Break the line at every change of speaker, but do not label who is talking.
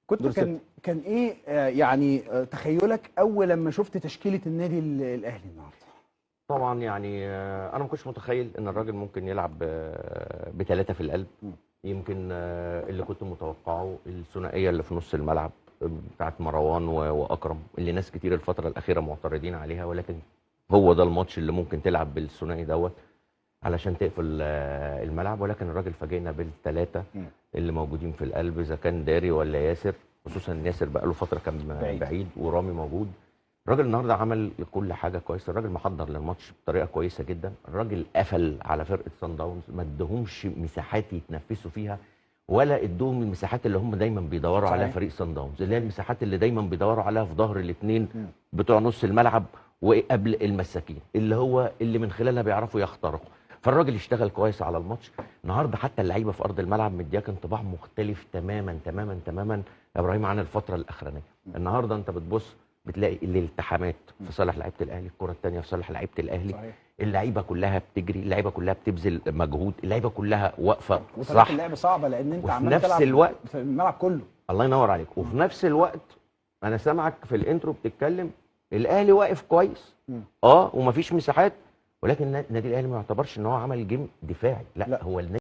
كنت كان ايه يعني تخيلك اول لما شفت تشكيله النادي الاهلي النهارده؟
طبعا يعني انا ما كنتش متخيل ان الراجل ممكن يلعب بثلاثه في القلب. يمكن اللي كنت متوقعه الثنائيه اللي في نص الملعب بتاعت مروان واكرم، اللي ناس كتير الفتره الاخيره معترضين عليها، ولكن هو ده الماتش اللي ممكن تلعب بالثنائي دوت علشان تقفل الملعب. ولكن الراجل فاجئنا بالثلاثه اللي موجودين في القلب، اذا كان داري ولا ياسر، خصوصا ياسر بقى له فتره كان بعيد ورامي موجود. الراجل النهارده عمل كل حاجه كويسه، الراجل محضر للماتش بطريقه كويسه جدا، الراجل قفل على فرقه صن داونز، ما ادهمش مساحات يتنفسوا فيها ولا ادوهم المساحات اللي هم دايما بيدوروا عليها فريق صن داونز، اللي هي المساحات اللي دايما بيدوروا عليها في ظهر الاثنين بتوع نص الملعب وقبل المساكين، اللي من خلالها بيعرفوا يخترقوا. فالراجل اشتغل كويس على الماتش النهارده. حتى اللعيبه في ارض الملعب مدياك انطباع مختلف تماما تماما تماما يا ابراهيم عن الفتره الاخرانيه. النهارده انت بتبص بتلاقي الالتحامات في صالح لعيبه الاهلي، الكره الثانيه في صالح لعيبه الاهلي، صحيح. اللعيبه كلها بتجري، اللعيبه كلها بتبذل مجهود، اللعيبه كلها واقفه صح.
اللعبه صعبه لان انت
عمال تلعب
في الملعب كله.
الله ينور عليك. وفي نفس الوقت انا سامعك في الانترو بتتكلم الاهلي واقف كويس ومفيش مساحات، ولكن النادي الاهلي ما يعتبرش ان هو عمل جيم دفاعي، لا. هو النادي